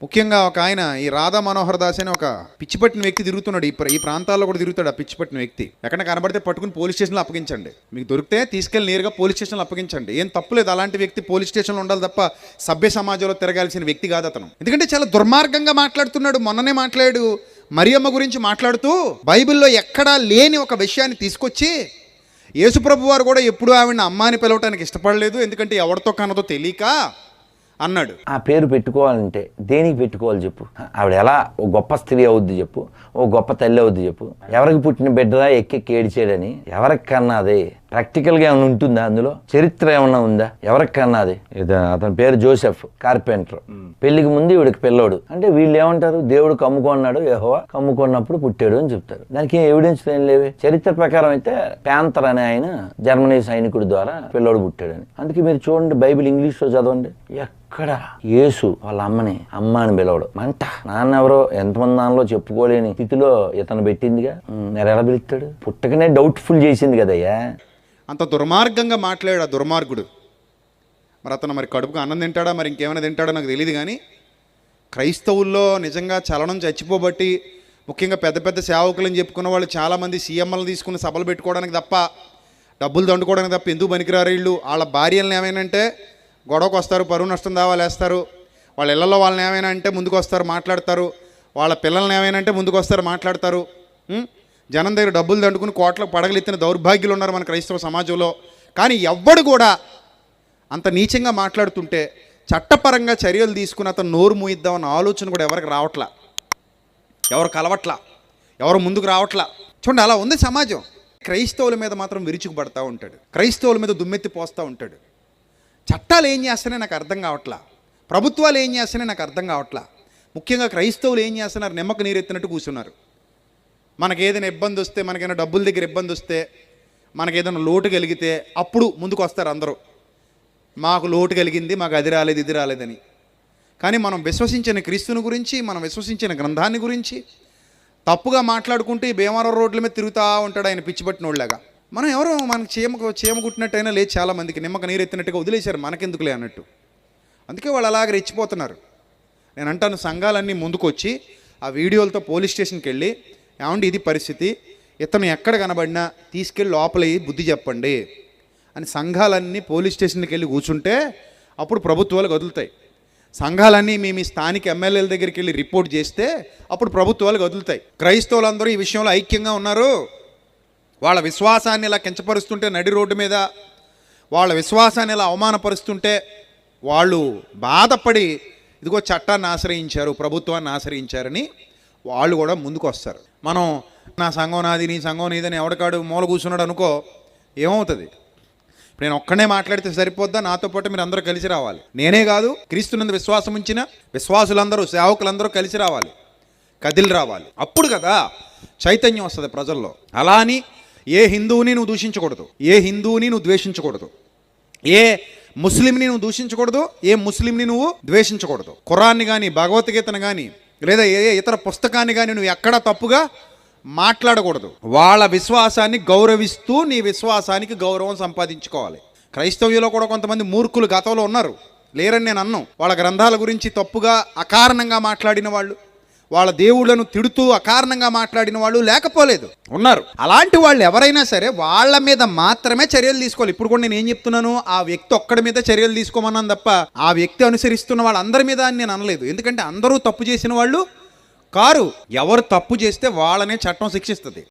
ముఖ్యంగా ఒక ఆయన ఈ రాధా మనోహర్ దాస్ అని ఒక పిచ్చిపట్టిన వ్యక్తి తిరుగుతున్నాడు. ఈ ప్రాంతాల్లో కూడా తిరుగుతాడు. ఆ పిచ్చిపట్టిన వ్యక్తి ఎక్కడ కనబడితే పట్టుకుని పోలీస్ స్టేషన్లో అప్పగించండి. మీకు దొరికితే తీసుకెళ్ళి నేరుగా పోలీస్ స్టేషన్లో అప్పగించండి. ఏం తప్పులేదు, అలాంటి వ్యక్తి పోలీస్ స్టేషన్లో ఉండాలి తప్ప సభ్య సమాజంలో తిరగాల్సిన వ్యక్తి కాదు అతను. ఎందుకంటే చాలా దుర్మార్గంగా మాట్లాడుతున్నాడు. మొన్ననే మాట్లాడు మరియమ్మ గురించి మాట్లాడుతూ బైబిల్లో ఎక్కడా లేని ఒక విషయాన్ని తీసుకొచ్చి యేసుప్రభు వారు కూడా ఎప్పుడూ ఆవిడని అమ్మ అని పిలవటానికి ఇష్టపడలేదు, ఎందుకంటే ఎవరితో కన్నదో తెలియక అన్నాడు. ఆ పేరు పెట్టుకోవాలంటే దేనికి పెట్టుకోవాలి చెప్పు? ఆవిడ ఎలా ఓ గొప్ప స్త్రీ అవుద్ది చెప్పు, ఓ గొప్ప తల్లి అవుద్ది చెప్పు. ఎవరికి పుట్టిన బిడ్డరా ఎక్కి ఏడిచేయడని? ఎవరికి కన్నాది? ప్రాక్టికల్గా ఏమైనా ఉంటుందా అందులో? చరిత్ర ఏమన్నా ఉందా? ఎవరికి కన్నాది? అతని పేరు జోసెఫ్, కార్పెంటర్. పెళ్లికి ముందు ఈవిడికి పిల్లోడు. అంటే వీళ్ళు ఏమంటారు? దేవుడు కమ్ముకున్నాడు, యెహోవా కమ్ముకున్నప్పుడు పుట్టాడు అని చెప్తారు. దానికి ఏం ఎవిడెన్స్ ఏం లేవే. చరిత్ర ప్రకారం అయితే ప్యాంతర్ అనే ఆయన జర్మనీ సైనికుడి ద్వారా పిల్లోడు పుట్టాడని. అందుకే మీరు చూడండి, బైబిల్ ఇంగ్లీష్లో చదవండి. ఎక్కడ యేసు వాళ్ళ అమ్మని అమ్మ అని పిలవడు. మంట నాన్న ఎవరో ఎంతమంది నాన్నలో చెప్పుకోలేని స్థితిలో ఇతను పెట్టిందిగా, మరి ఎలా పిలుస్తాడు? పుట్టకనే డౌట్ఫుల్ చేసింది కదయ్యా. అంత దుర్మార్గంగా మాట్లాడాడు ఆ దుర్మార్గుడు. మరి అతను మరి కడుపుకు అన్నం తింటాడా, మరి ఇంకేమైనా తింటాడో నాకు తెలియదు. కానీ క్రైస్తవుల్లో నిజంగా చలనం చచ్చిపోబట్టి, ముఖ్యంగా పెద్ద పెద్ద సేవకులని చెప్పుకున్న వాళ్ళు చాలామంది సీఎంలు తీసుకుని సభలు పెట్టుకోవడానికి తప్ప, డబ్బులు దండుకోవడానికి తప్ప ఎందుకు పనికిరారు వీళ్ళు. వాళ్ళ భార్యలను ఏమైనా గొడవకు వస్తారు, పరువు నష్టం దావాలు వేస్తారు. వాళ్ళ ఇళ్లలో వాళ్ళని ఏమైనా అంటే ముందుకు వస్తారు, మాట్లాడతారు. వాళ్ళ పిల్లల్ని ఏమైనా అంటే ముందుకు వస్తారు, మాట్లాడతారు. జనం దగ్గర డబ్బులు దండుకుని కోట్లకు పడగలెత్తిన దౌర్భాగ్యులు ఉన్నారు మన క్రైస్తవ సమాజంలో. కానీ ఎవ్వడు కూడా అంత నీచంగా మాట్లాడుతుంటే చట్టపరంగా చర్యలు తీసుకుని అతను నోరు మూయిద్దామన్న ఆలోచన కూడా ఎవరికి రావట్లా, ఎవరు కలవట్లా, ఎవరు ముందుకు రావట్లా. చూడండి, అలా ఉంది సమాజం. క్రైస్తవుల మీద మాత్రం విరుచుకుపడతా ఉంటాడు, క్రైస్తవుల మీద దుమ్మెత్తి పోస్తూ ఉంటాడు. చట్టాలు ఏం చేస్తానే నాకు అర్థం కావట్లా, ప్రభుత్వాలు ఏం చేస్తానే నాకు అర్థం కావట్లా. ముఖ్యంగా క్రైస్తవులు ఏం చేస్తున్నారు? నిమ్మకు నీరెత్తినట్టు కూర్చున్నారు. మనకి ఏదైనా ఇబ్బంది వస్తే, మనకైనా డబ్బుల దగ్గర ఇబ్బంది వస్తే, మనకేదైనా లోటు కలిగితే అప్పుడు ముందుకు వస్తారు అందరూ. మాకు లోటు కలిగింది, మాకు అది రాలేదు, ఇది రాలేదని. కానీ మనం విశ్వసించిన క్రీస్తుని గురించి, మనం విశ్వసించిన గ్రంథాన్ని గురించి తప్పుగా మాట్లాడుకుంటూ ఈ భీమవరం రోడ్ల మీద తిరుగుతూ ఉంటాడు ఆయన పిచ్చిపట్టినోళ్ళగా. మనం ఎవరో మనకు చీమ కుట్టినట్టయినా లేదు, చాలామందికి నిమ్మక నీరు ఎత్తినట్టుగా వదిలేశారు, మనకెందుకులే అన్నట్టు. అందుకే వాళ్ళు అలాగ రెచ్చిపోతున్నారు. నేను అంటాను, సంఘాలన్నీ ముందుకొచ్చి ఆ వీడియోలతో పోలీస్ స్టేషన్కి వెళ్ళి, ఏమండి ఇది పరిస్థితి, ఇతను ఎక్కడ కనబడినా తీసుకెళ్ళి లోపల బుద్ధి చెప్పండి అని సంఘాలన్నీ పోలీస్ స్టేషన్కి వెళ్ళి కూర్చుంటే అప్పుడు ప్రభుత్వాలు వదులుతాయి. సంఘాలన్నీ మీ స్థానిక ఎమ్మెల్యేల దగ్గరికి వెళ్ళి రిపోర్ట్ చేస్తే అప్పుడు ప్రభుత్వాలు వదులుతాయి. క్రైస్తవులందరూ ఈ విషయంలో ఐక్యంగా ఉన్నారు. వాళ్ళ విశ్వాసాన్ని ఇలా కించపరుస్తుంటే నడి రోడ్డు మీద, వాళ్ళ విశ్వాసాన్ని ఇలా అవమానపరుస్తుంటే వాళ్ళు బాధపడి ఇదిగో చట్టాన్ని ఆశ్రయించారు, ప్రభుత్వాన్ని ఆశ్రయించారని వాళ్ళు కూడా ముందుకు వస్తారు. మనం నా సంఘం నాది, నీ సంఘం నీదని ఎవడికాడు మూల కూర్చున్నాడు అనుకో, ఏమవుతుంది? ఇప్పుడు నేను ఒక్కడే మాట్లాడితే సరిపోద్దా? నాతో పాటు మీరు అందరూ కలిసి రావాలి. నేనే కాదు, క్రీస్తునందు విశ్వాసం ఉంచిన విశ్వాసులందరూ, సేవకులందరూ కలిసి రావాలి, కదిలి రావాలి. అప్పుడు కదా చైతన్యం వస్తుంది ప్రజల్లో. అలా అని ఏ హిందువుని నువ్వు దూషించకూడదు, ఏ హిందువుని నువ్వు ద్వేషించకూడదు, ఏ ముస్లింని నువ్వు దూషించకూడదు, ఏ ముస్లింని నువ్వు ద్వేషించకూడదు. ఖురాన్ని కానీ, భగవద్గీతను కానీ, లేదా ఏ ఇతర పుస్తకాన్ని కానీ నువ్వు ఎక్కడా తప్పుగా మాట్లాడకూడదు. వాళ్ళ విశ్వాసాన్ని గౌరవిస్తూ నీ విశ్వాసానికి గౌరవం సంపాదించుకోవాలి. క్రైస్తవ్యంలో కూడా కొంతమంది మూర్ఖులు గతంలో ఉన్నారు, లేరని నేను అన్నాను. వాళ్ళ గ్రంథాల గురించి తప్పుగా అకారణంగా మాట్లాడిన వాళ్ళు, వాళ్ళ దేవుళ్లను తిడుతూ అకారణంగా మాట్లాడిన వాళ్ళు లేకపోలేదు, ఉన్నారు. అలాంటి వాళ్ళు ఎవరైనా సరే వాళ్ళ మీద మాత్రమే చర్యలు తీసుకోవాలి. ఇప్పుడు కూడా నేను ఏం చెప్తున్నాను, ఆ వ్యక్తి ఒక్కడి మీద చర్యలు తీసుకోమన్నాను తప్ప ఆ వ్యక్తి అనుసరిస్తున్న వాళ్ళందరి మీద అని నేను అనలేదు. ఎందుకంటే అందరూ తప్పు చేసిన వాళ్ళు కారు. ఎవరు తప్పు చేస్తే వాళ్ళనే చట్టం శిక్షిస్తుంది.